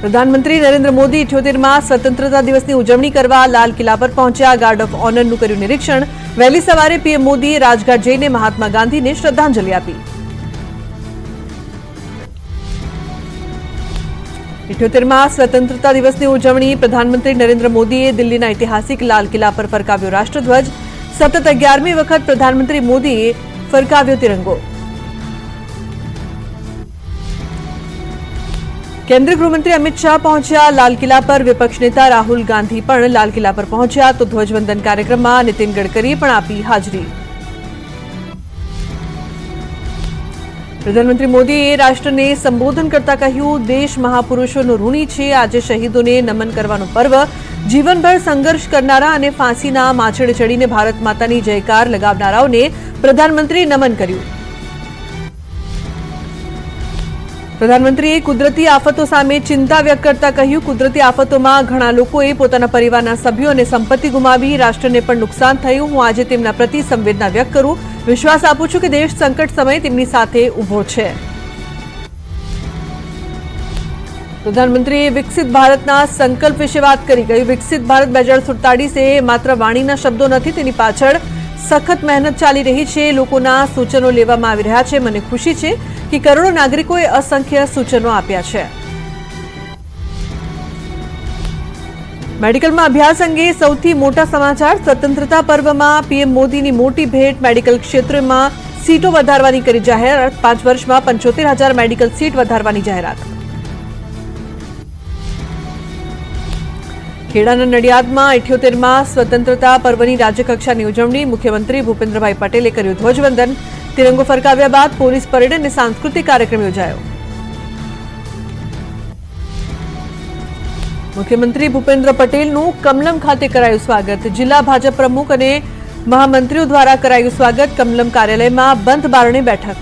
પ્રધાનમંત્રી નરેન્દ્ર મોદી 78માં સ્વતંત્રતા દિવસની ઉજવણી કરવા લાલ કિલ્લા પર પહોંચ્યા. ગાર્ડ ઓફ ઓનરનું કર્યું નિરીક્ષણ. વહેલી સવારે પીએમ મોદીએ રાજઘાટ જઈને મહાત્મા ગાંધીને શ્રદ્ધાંજલિ આપી. 78માં સ્વતંત્રતા દિવસની ઉજવણી. પ્રધાનમંત્રી નરેન્દ્ર મોદીએ દિલ્હીના ઐતિહાસિક લાલ કિલ્લા પર ફરકાવ્યો રાષ્ટ્રધ્વજ. સતત 11મી વખત પ્રધાનમંત્રી મોદીએ ફરકાવ્યો તિરંગો. કેન્દ્રીય ગૃહમંત્રી અમિત શાહ પહોંચ્યા લાલ કિલ્લા પર. વિપક્ષ નેતા રાહુલ ગાંધી પણ લાલ કિલ્લા પર પહોંચ્યા તો ધ્વજવંદન કાર્યક્રમમાં નીતિન ગડકરીએ પણ આપી હાજરી. પ્રધાનમંત્રી મોદીએ રાષ્ટ્રને સંબોધન કરતા કહ્યું, દેશ મહાપુરુષોનો ઋણી છે. આજે શહીદોને નમન કરવાનો પર્વ. જીવનભર સંઘર્ષ કરનારા અને ફાંસીના માછડે ચડીને ભારત માતાની જયકાર લગાવનારાઓને પ્રધાનમંત્રીએ નમન કર્યું. પ્રધાનમંત્રીએ કુદરતી આફતો સામે ચિંતા વ્યક્ત કરતા કહ્યું, કુદરતી આફતોમાં ઘણા લોકોએ પોતાના પરિવારના સભ્યો અને સંપત્તિ ગુમાવી. રાષ્ટ્રને પણ નુકસાન થયું. હું આજે તેમના પ્રતિ સંવેદના વ્યક્ત કરું. વિશ્વાસ આપું છું કે દેશ સંકટ સમયે તેમની સાથે ઊભો છે. પ્રધાનમંત્રીએ વિકસિત ભારતના સંકલ્પ વિશે વાત કરી. કહ્યું, વિકસિત ભારત 2047 એ માત્ર વાણીના શબ્દો નથી, તેની પાછળ સખત મહેનત ચાલી રહી છે. લોકોના સૂચનો લેવામાં આવી રહ્યા છે. મને ખુશી છે કે કરોડો નાગરિકોએ અસંખ્ય સૂચનો આપ્યા છે. મેડિકલમાં અભ્યાસ અંગે સૌથી મોટા સમાચાર. સ્વતંત્રતા પર્વમાં પીએમ મોદીની મોટી ભેટ. મેડિકલ ક્ષેત્રમાં સીટો વધારવાની કરી જાહેરાત. 5 વર્ષમાં 75,000 મેડિકલ સીટ વધારવાની જાહેરાત. ખેડાના નડિયાદમાં 78માં સ્વતંત્રતા પર્વની રાજ્યકક્ષાની ઉજવણી. મુખ્યમંત્રી ભૂપેન્દ્રભાઈ પટેલે કર્યું ધ્વજવંદન. તિરંગો ફરકાવ્યા બાદ પોલીસ પરેડ અને સાંસ્કૃતિક કાર્યક્રમ યોજાયો. મુખ્યમંત્રી ભૂપેન્દ્ર પટેલનું કમલમ ખાતે કરાયું સ્વાગત. જિલ્લા ભાજપ પ્રમુખ અને મહામંત્રીઓ દ્વારા કરાયું સ્વાગત. કમલમ કાર્યાલયમાં બંધ બારણે બેઠક.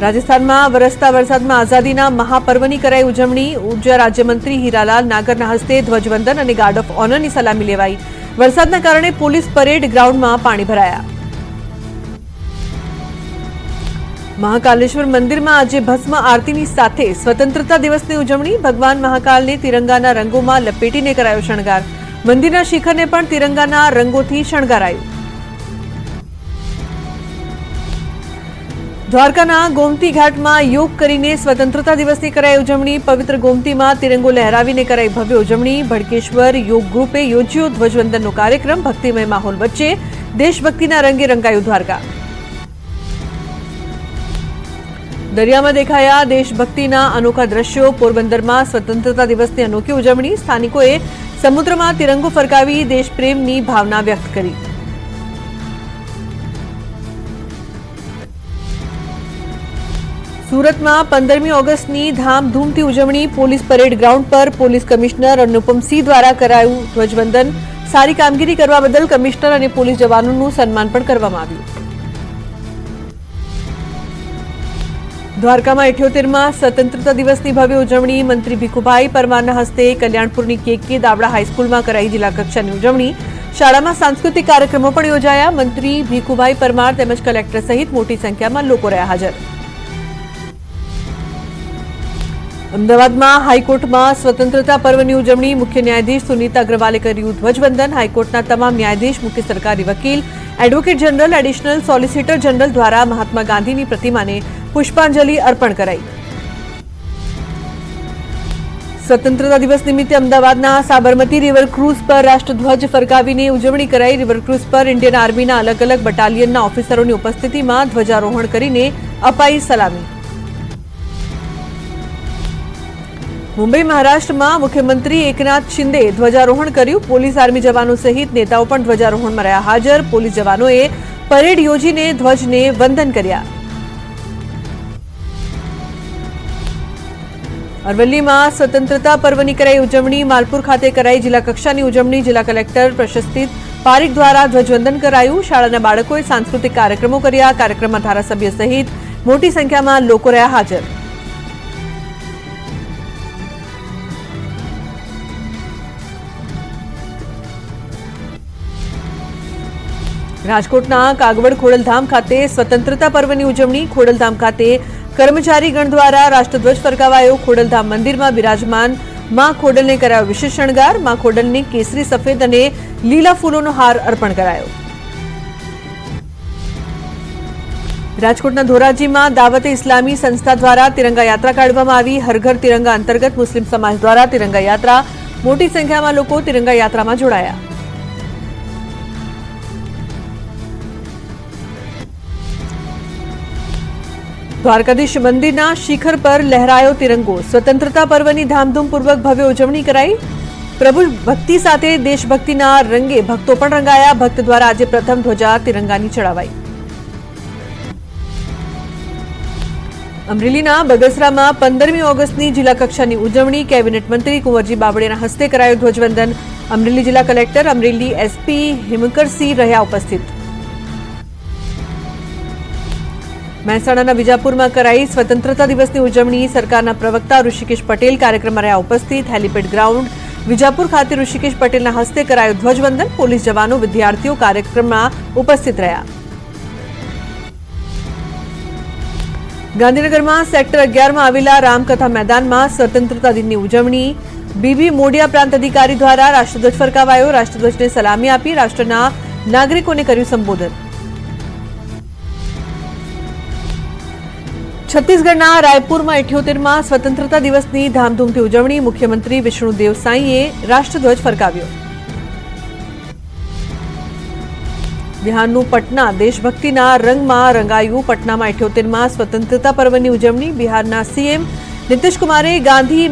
રાજસ્થાનમાં વરસતા વરસાદમાં આઝાદીના મહાપર્વની કરાઈ ઉજવણી. ઉર્જા રાજ્યમંત્રી હીરાલાલ નાગરના હસ્તે ધ્વજવંદન અને ગાર્ડ ઓફ ઓનરની સલામી લેવાઈ. વરસાદના કારણે પોલીસ પરેડ ગ્રાઉન્ડમાં પાણી ભરાયા. મહાકાલેશ્વર મંદિરમાં આજે ભસ્મ આરતીની સાથે સ્વતંત્રતા દિવસની ઉજવણી. ભગવાન મહાકાલને તિરંગાના રંગોમાં લપેટીને કરાયો શણગાર. મંદિરના શિખરને પણ તિરંગાના રંગોથી શણગારાયું. દ્વારકાના ગોમતી ઘાટમાં યોગ કરીને સ્વતંત્રતા દિવસની કરાઈ ઉજવણી. પવિત્ર ગોમતીમાં તિરંગો લહેરાવીને કરાઈ ભવ્ય ઉજવણી. ભડકેશ્વર યોગ ગ્રુપે યોજ્યો ધ્વજવંદનનો કાર્યક્રમ. ભક્તિમય માહોલ વચ્ચે દેશભક્તિના રંગે રંગાયું દ્વારકા. દરિયામાં દેખાયા દેશભક્તિના અનોખા દ્રશ્યો. પોરબંદરમાં સ્વતંત્રતા દિવસની અનોખી ઉજવણી. સ્થાનિકોએ સમુદ્રમાં તિરંગો ફરકાવી દેશપ્રેમની ભાવના વ્યક્ત કરી. સુરતમાં 15મી ઓગસ્ટની ધામધૂમથી ઉજવણી. પોલીસ પરેડ ગ્રાઉન્ડ પર પોલીસ કમિશનર અનુપમસિંહ દ્વારા કરાયું ધ્વજવંદન. સારી કામગીરી કરવા બદલ કમિશનર અને પોલીસ જવાનોનું સન્માન પણ કરવામાં આવ્યું. દ્વારકામાં 78માં સ્વતંત્રતા દિવસની ભવ્ય ઉજવણી. મંત્રી ભીખુભાઈ પરમારના હસ્તે કલ્યાણપુરની કેકે દાવડા હાઈસ્કૂલમાં કરાઈ જિલ્લા કક્ષાની ઉજવણી. શાળામાં સાંસ્કૃતિક કાર્યક્રમો પણ યોજાયા. મંત્રી ભીખુભાઈ પરમાર તેમજ કલેક્ટર સહિત મોટી સંખ્યામાં લોકો રહ્યા હાજર. અમદાવાદમાં હાઈકોર્ટમાં સ્વતંત્રતા પર્વની ઉજવણી. મુખ્ય ન્યાયાધીશ સુનીતા અગ્રવાલે કર્યું ધ્વજવંદન. હાઈકોર્ટના તમામ ન્યાયાધીશ, મુખ્ય સરકારી વકીલ, advocate general, additional solicitor general દ્વારા મહાત્મા ગાંધીની પ્રતિમાને પુષ્પાંજલિ અર્પણ કરાઈ. સ્વતંત્રતા દિવસ નિમિત્તે અમદાવાદના સાબરમતી રિવર ક્રુઝ પર રાષ્ટ્રધ્વજ ફરકાવીને ઉજવણી કરાઈ. રિવર ક્રુઝ પર ઇન્ડિયન આર્મીના અલગ અલગ બટાલિયનના ઓફિસરોની ઉપસ્થિતિમાં ધ્વજારોહણ કરીને અપાઈ સલામી. મુંબઈ મહારાષ્ટ્રમાં મુખ્યમંત્રી એકનાથ શિંદે ધ્વજારોહણ કર્યું. પોલીસ આર્મી જવાનો સહિત નેતાઓ પણ ધ્વજારોહણમાં રહ્યા હાજર. પોલીસ જવાનોએ પરેડ યોજીને ધ્વજને વંદન કર્યા. અરવલ્લીમાં સ્વતંત્રતા પર્વની કરાઈ ઉજવણી. માલપુર ખાતે કરાઈ જિલ્લા કક્ષાની ઉજવણી. જિલ્લા કલેક્ટર પ્રશસ્તિત પારીખ દ્વારા ધ્વજવંદન કરાયું. શાળાના બાળકોએ સાંસ્કૃતિક કાર્યક્રમો કર્યા. કાર્યક્રમમાં ધારાસભ્ય સહિત મોટી સંખ્યામાં લોકો રહ્યા હાજર. રાજકોટના કાગવડ ખોડલધામ ખાતે સ્વતંત્રતા પર્વની ઉજવણી. ખોડલધામ ખાતે કર્મચારીગણ દ્વારા રાષ્ટ્રધ્વજ ફરકાવાયો। ખોડલધામ મંદિરમાં બિરાજમાન માં ખોડલને કરાયો વિશેષ શણગાર। માં ખોડલને કેસરી, સફેદ અને લીલા ફૂલોનો હાર અર્પણ કરાયો। રાજકોટના ધોરાજીમાં દાવતે ઇસ્લામી સંસ્થા દ્વારા તિરંગા યાત્રા કાઢવામાં આવી। હર ઘર તિરંગા અંતર્ગત મુસ્લિમ સમાજ દ્વારા તિરંગા યાત્રા, મોટી સંખ્યામાં લોકો તિરંગા યાત્રામાં જોડાયા। દ્વારકાધીશ મંદિરના શિખર પર લહેરાયો તિરંગો। સ્વતંત્રતા પર્વની ધામધૂમપૂર્વક ભવ્ય ઉજવણી કરાઈ। પ્રભુ ભક્તિ સાથે દેશભક્તિના રંગે ભક્તો પણ રંગાયા। ભક્ત દ્વારા આજે પ્રથમ ધ્વજા તિરંગાની ચડાવાઈ। અમરેલીના બગસરામાં 15મી ઓગસ્ટની જિલ્લા કક્ષાની ઉજવણી। કેબિનેટ મંત્રી કુંવરજી બાવળિયાના હસ્તે કરાયું ધ્વજવંદન। અમરેલી જિલ્લા કલેક્ટર, અમરેલી એસપી હિમકરસિંહ રહ્યા ઉપસ્થિત। મહેસાણાના વિજાપુરમાં કરાઈ સ્વતંત્રતા દિવસની ઉજવણી। સરકારના પ્રવક્તા ઋષિકેશ પટેલ કાર્યક્રમમાં રહ્યા ઉપસ્થિત। હેલીપેડ ગ્રાઉન્ડ વિજાપુર ખાતે ઋષિકેશ પટેલના હસ્તે કરાયું ધ્વજવંદન। પોલીસ જવાનો, વિદ્યાર્થીઓ કાર્યક્રમમાં ઉપસ્થિત રહ્યા। ગાંધીનગરમાં સેક્ટર 11માં આવેલા રામકથા મેદાનમાં સ્વતંત્રતા દિનની ઉજવણી। બીબી મોડિયા પ્રાંત અધિકારી દ્વારા રાષ્ટ્રધ્વજ ફરકાવાયો। રાષ્ટ્રધ્વજને સલામી આપી રાષ્ટ્રના નાગરિકોને કર્યું સંબોધન। છત્તીસગઢના રાયપુરમાં 78માં સ્વતંત્રતા દિવસની ધામધૂમથી ઉજવણી। મુખ્યમંત્રી વિષ્ણુદેવ સાંઈએ રાષ્ટ્રધ્વજ ફરકાવ્યો। બિહારનું પટના દેશભક્તિના રંગમાં રંગાયું। પટનામાં 78માં સ્વતંત્રતા પર્વની ઉજવણી। બિહારના સીએમ નીતિશ કુમારે ગાંધી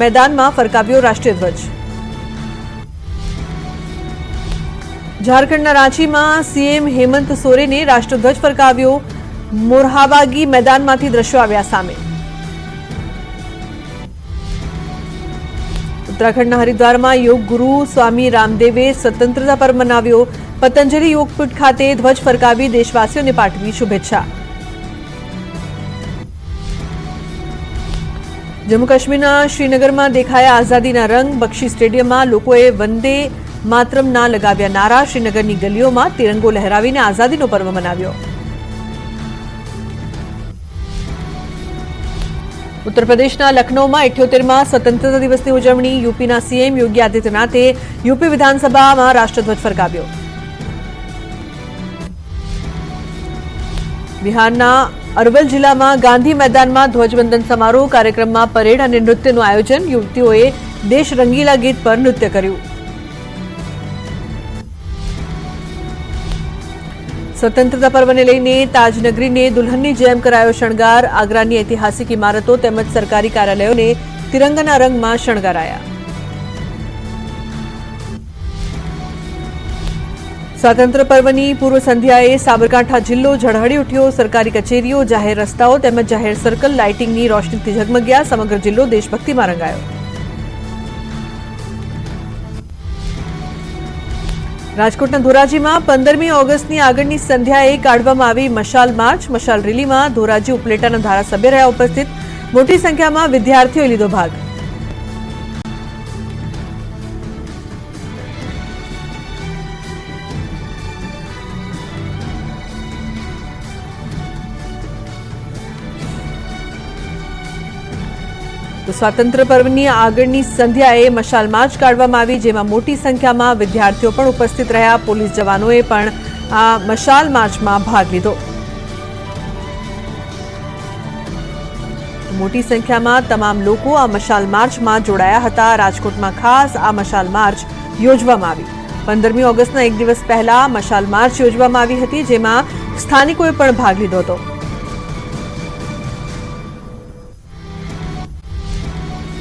મેદાનમાં ફરકાવ્યો રાષ્ટ્રીય ધ્વજ। ઝારખંડના રાંચીમાં સીએમ હેમંત સોરેને રાષ્ટ્રધ્વજ ફરકાવ્યો। મોરહાબાગી મેદાનમાંથી દ્રશ્યો આવ્યા સામે। ઉત્તરાખંડના હરિદ્વારમાં યોગ ગુરુ સ્વામી રામદેવે સ્વતંત્રતા પર્વ મનાવ્યો। પતંજલિ યોગપીઠ ખાતે ધ્વજ ફરકાવી દેશવાસીઓને પાઠવી શુભેચ્છા। જમ્મુ કાશ્મીરના શ્રીનગરમાં દેખાયા આઝાદીના રંગ। બક્ષી સ્ટેડિયમમાં લોકોએ વંદે માતરમના લગાવ્યા નારા। શ્રીનગરની ગલીઓમાં તિરંગો લહેરાવીને આઝાદીનો પર્વ મનાવ્યો। उत्तर प्रदेशના લખનૌમાં 78માં સ્વતંત્રતા દિવસની ઉજવણી। યુપીના સીએમ યોગી આદિત્યનાથે યુપી વિધાનસભામાં રાષ્ટ્રધ્વજ ફરકાવ્યો। બિહારના અરવલ જિલ્લામાં ગાંધી મેદાનમાં ધ્વજવંદન સમારોહ। કાર્યક્રમમાં પરેડ અને નૃત્યનું આયોજન। યુવતીઓએ દેશ રંગીલા ગીત પર નૃત્ય કર્યું। સ્વતંત્રતા પર્વને લઈને તાજનગરીને દુલ્હનની જેમ કરાયો શણગાર। આગ્રાની ઐતિહાસિક ઇમારતો તેમજ સરકારી કાર્યાલયોને તિરંગાના રંગમાં શણગારાયા। સ્વાતંત્ર્ય પર્વની પૂર્વ સંધ્યાએ સાબરકાંઠા જિલ્લો ઝળહળી ઉઠ્યો। સરકારી કચેરીઓ, જાહેર રસ્તાઓ તેમજ જાહેર સર્કલ લાઇટિંગની રોશનીથી ઝગમગ્યા। સમગ્ર જિલ્લો દેશભક્તિમાં રંગાયો। રાજકોટના ધોરાજીમાં 15મી ઓગસ્ટની આગળની સંધ્યાએ કાઢવામાં આવી મશાલ માર્ચ। મશાલ રેલીમાં ધોરાજી ઉપલેટાના ધારાસભ્ય રહ્યા ઉપસ્થિત। મોટી સંખ્યામાં વિદ્યાર્થીઓએ લીધો ભાગ। તો સ્વાતંત્ર્ય પર્વની આગળની સંધ્યાએ મશાલ માર્ચ કાઢવામાં આવી, જેમાં મોટી સંખ્યામાં વિદ્યાર્થીઓ પણ ઉપસ્થિત રહ્યા। પોલીસ જવાનોએ પણ આ મશાલ માર્ચમાં ભાગ લીધો। મોટી સંખ્યામાં તમામ લોકો આ મશાલ માર્ચમાં જોડાયા હતા। રાજકોટમાં ખાસ આ મશાલ માર્ચ યોજવામાં આવી। 15મી ઓગસ્ટના એક દિવસ પહેલા મશાલ માર્ચ યોજવામાં આવી હતી, જેમાં સ્થાનિકોએ પણ ભાગ લીધો હતો।